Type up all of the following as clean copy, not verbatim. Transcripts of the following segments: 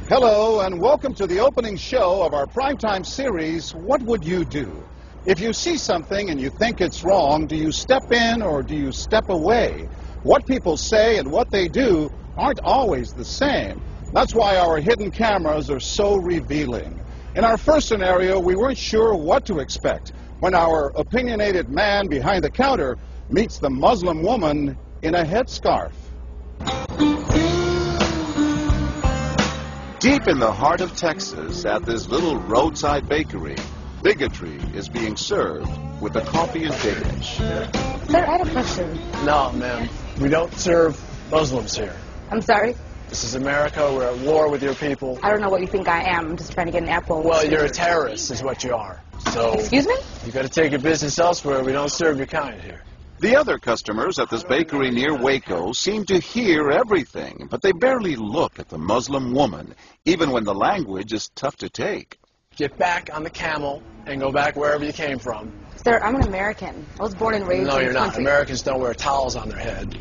Hello and welcome to the opening show of our primetime series, What Would You Do? If you see something and you think it's wrong, do you step in or do you step away? What people say and what they do aren't always the same. That's why our hidden cameras are so revealing. In our first scenario, we weren't sure what to expect when our opinionated man behind the counter meets the Muslim woman in a headscarf. Deep in the heart of Texas, at this little roadside bakery, bigotry is being served with a coffee and dish. Sir, I had a question. No, ma'am. We don't serve Muslims here. I'm sorry? This is America. We're at war with your people. I don't know what you think I am. I'm just trying to get an apple. Well, you're a terrorist is what you are. So... Excuse me? You got to take your business elsewhere. We don't serve your kind here. The other customers at this bakery near Waco seem to hear everything, but they barely look at the Muslim woman, even when the language is tough to take. Get back on the camel and go back wherever you came from. Sir, I'm an American. I was born and raised No, in you're this not. country. Americans don't wear towels on their head.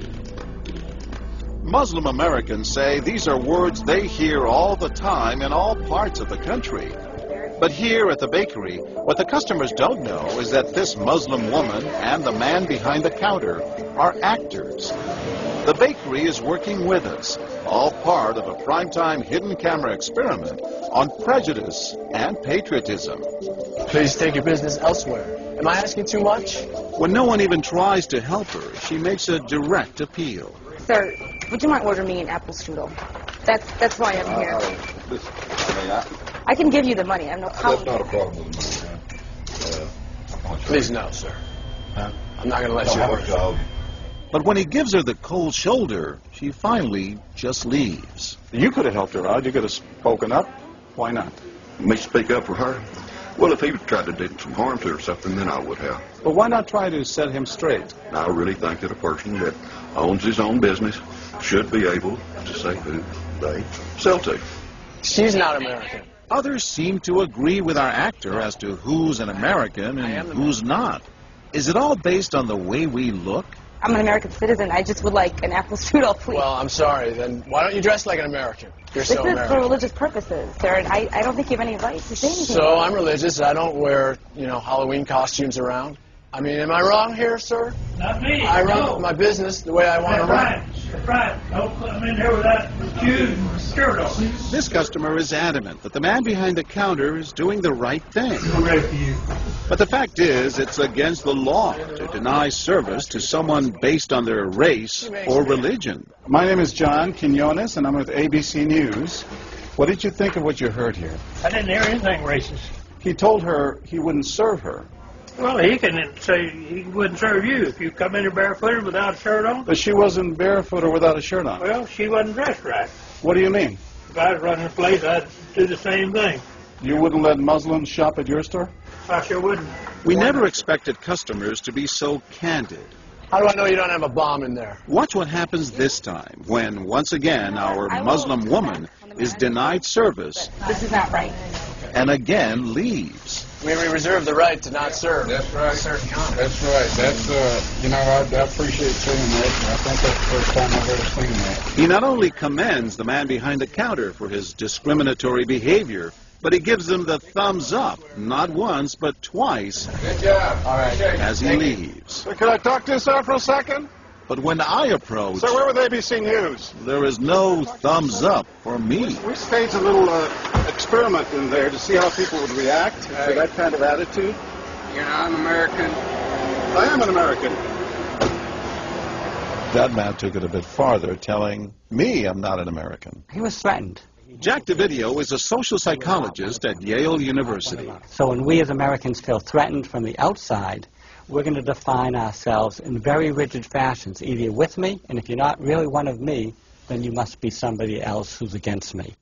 Muslim Americans say these are words they hear all the time in all parts of the country. But here at the bakery, what the customers don't know is that this Muslim woman and the man behind the counter are actors. The bakery is working with us, all part of a primetime hidden camera experiment on prejudice and patriotism. Please take your business elsewhere. Am I asking too much? When no one even tries to help her, she makes a direct appeal. Sir, would you mind ordering me an apple strudel? That's why I'm here. I can give you the money. I have no problem. That's not a problem with me. Please, no, sir. I'm not going to let Don't you have order. a job. But when he gives her the cold shoulder, she finally just leaves. You could have helped her out. You could have spoken up. Why not? Me speak up for her? Well, if he tried to do some harm to her or something, then I would have. But why not try to set him straight? I really think that a person that owns his own business should be able to say who they sell to. She's not American. Others seem to agree with our actor as to who's an American and who's not. Is it all based on the way we look? I'm an American citizen. I just would like an apple strudel, please. Well, I'm sorry. Then why don't you dress like an American? You're This so is for American. religious purposes, sir, and I don't think you have any right to say anything. So I'm religious. I don't wear, Halloween costumes around. I mean, am I wrong here, sir? Not me. I run no. my business the way I want to That's run. right. That's right. Don't come in here without shoes and skirt on. This customer is adamant that the man behind the counter is doing the right thing. I'm ready for you. But the fact is, it's against the law to deny service to someone based on their race or religion. My name is John Quinones, and I'm with ABC News. What did you think of what you heard here? I didn't hear anything racist. He told her he wouldn't serve her. Well, he can say he wouldn't serve you if you come in here barefooted without a shirt on. But she wasn't barefoot or without a shirt on. Well, she wasn't dressed right. What do you mean? If I was running the place, I'd do the same thing. You wouldn't let Muslims shop at your store? I sure wouldn't. We never expected customers to be so candid. How do I know you don't have a bomb in there? Watch what happens this time when, once again, our Muslim woman is denied service This is not right. and again leaves. We reserve the right to not serve. That's right. Certain kind. That's right. That's, I appreciate saying that. I think that's the first time I've ever seen that. He not only commends the man behind the counter for his discriminatory behavior, but he gives him the thumbs up, not once, but twice, Good job. All right. as he leaves. Sir, can I talk to you, sir, for a second? But when I approach, Sir, we're with ABC News. there is no thumbs up for me. We staged a little experiment in there to see how people would react to that kind of attitude. You're not an American. I am an American. That man took it a bit farther, telling me I'm not an American. He was threatened. Jack DeVideo is a social psychologist at Yale University. So when we as Americans feel threatened from the outside, we're going to define ourselves in very rigid fashions. Either you're with me, and if you're not really one of me, then you must be somebody else who's against me.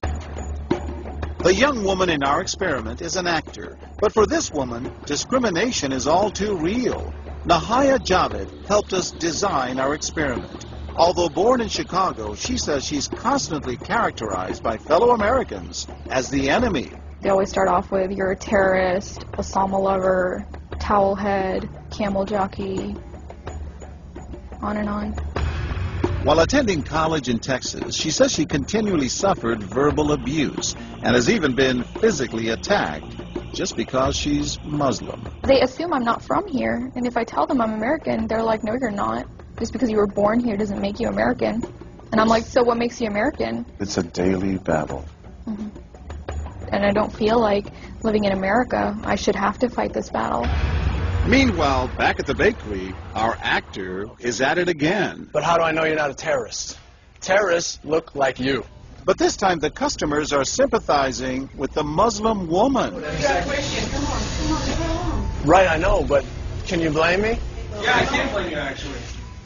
The young woman in our experiment is an actor, but for this woman, discrimination is all too real. Nahaya Javed helped us design our experiment. Although born in Chicago, she says she's constantly characterized by fellow Americans as the enemy. They always start off with, you're a terrorist, Osama lover, towel head, camel jockey, on and on. While attending college in Texas, she says she continually suffered verbal abuse and has even been physically attacked just because she's Muslim. They assume I'm not from here, and if I tell them I'm American, they're like, no, you're not. Just because you were born here doesn't make you American. And I'm like, so what makes you American? It's a daily battle. Mm-hmm. And I don't feel like living in America, I should have to fight this battle. Meanwhile, back at the bakery, our actor is at it again. But how do I know you're not a terrorist? Terrorists look like you. But this time the customers are sympathizing with the Muslim woman. Right, I know, but can you blame me? Yeah, I can't blame you, actually.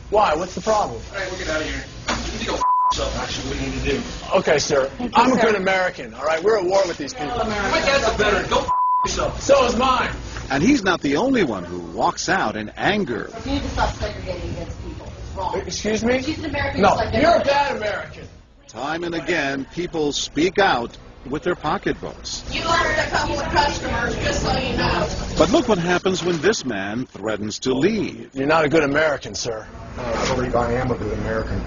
Why? What's the problem? All right, we'll get out of here. You need to go yourself, actually, what you need to do. Okay, sir. I'm a good American, all right? We're at war with these people. My dad's a veteran. Go yourself. So is mine. And he's not the only one who walks out in anger. You need to stop segregating against people. It's wrong. Excuse me? She's an American. No, like you're a bad American. Time and again, people speak out with their pocketbooks. You ordered a couple of customers, just so you know. But look what happens when this man threatens to leave. You're not a good American, sir. I believe I am a good American.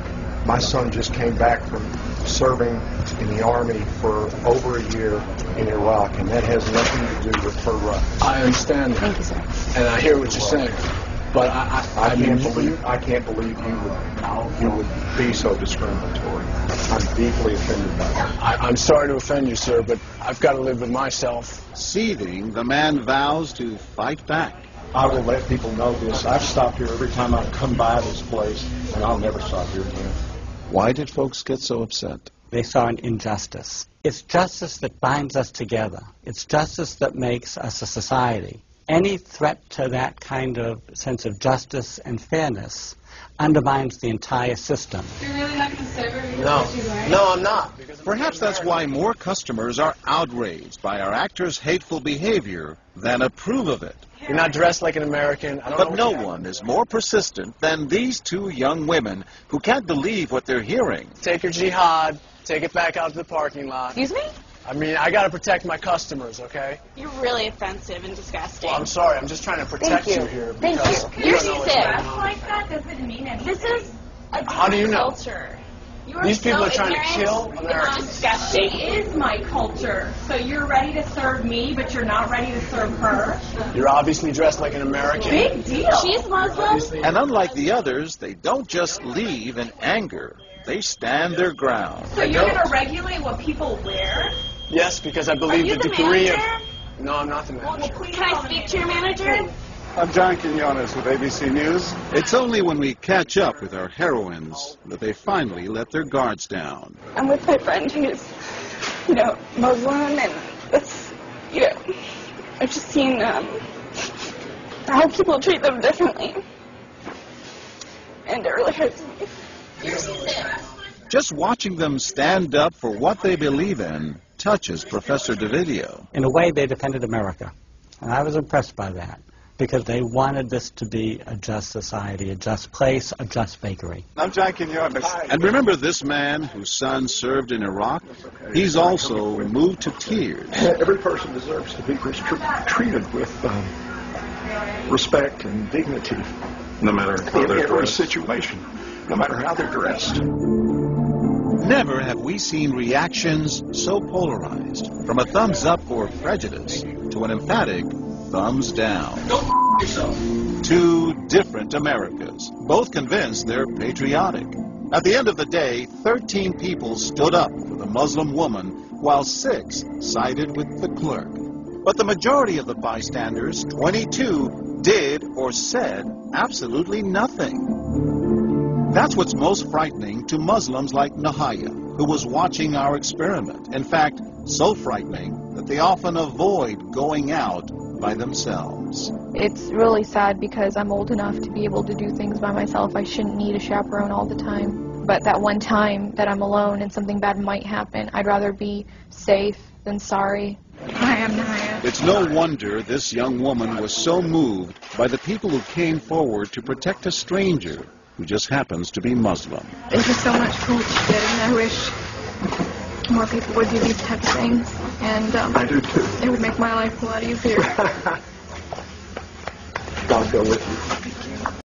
My son just came back from serving in the Army for over a year in Iraq, and that has nothing to do with her rights. I understand that. Thank you, sir. And I hear what you're saying. But I can't believe you would be so discriminatory. I'm deeply offended by that. I'm sorry to offend you, sir, but I've got to live with myself. Seething, the man vows to fight back. I will let people know this. I've stopped here every time I've come by this place, and I'll never stop here again. Why did folks get so upset? They saw an injustice. It's justice that binds us together. It's justice that makes us a society. Any threat to that kind of sense of justice and fairness undermines the entire system. You're really not going to serve her? No, I'm not. Perhaps that's why more customers are outraged by our actor's hateful behavior than approve of it. You're not dressed like an American. But no one is more persistent than these two young women who can't believe what they're hearing. Take your jihad, take it back out to the parking lot. Excuse me? I mean, I got to protect my customers, okay? You're really offensive and disgusting. Well, I'm sorry. I'm just trying to protect you here. Thank you. You're sick. like that doesn't mean anything. This is a How do you know? culture. These people are trying to kill Americans. Disgusting. It is my culture. So you're ready to serve me, but you're not ready to serve her. You're obviously dressed like an American. Big deal. She's Muslim. And unlike the others, they don't just leave in anger. They stand their ground. So you're going to regulate what people wear? Yes, because I believe Are you the the degree manager? of... No, I'm not the manager. Can I speak to your manager? I'm John Quinones with ABC News. It's only when we catch up with our heroines that they finally let their guards down. I'm with my friend who's, Muslim, and it's, I've just seen how people treat them differently. And it really hurts me. Just watching them stand up for what they believe in touches Professor DeVidio. In a way, they defended America. And I was impressed by that, because they wanted this to be a just society, a just place, a just bakery. I'm John Quinones. And remember this man whose son served in Iraq? He's also moved to tears. Every person deserves to be treated with respect and dignity. No matter how they're in every dressed. situation, no matter how they're dressed. Never have we seen reactions so polarized, from a thumbs up for prejudice to an emphatic thumbs down. Go yourself. Two different Americas, both convinced they're patriotic. At the end of the day, 13 people stood up for the Muslim woman, while 6 sided with the clerk. But the majority of the bystanders, 22, did or said absolutely nothing. That's what's most frightening to Muslims like Nahaya, who was watching our experiment. In fact, so frightening that they often avoid going out by themselves. It's really sad because I'm old enough to be able to do things by myself. I shouldn't need a chaperone all the time. But that one time that I'm alone and something bad might happen, I'd rather be safe than sorry. Hi, I'm Nahaya. It's no wonder this young woman was so moved by the people who came forward to protect a stranger who just happens to be Muslim. Thank you so much for what you did, and I wish more people would do these type of things. And I do too. It would make my life a lot easier. God go with you.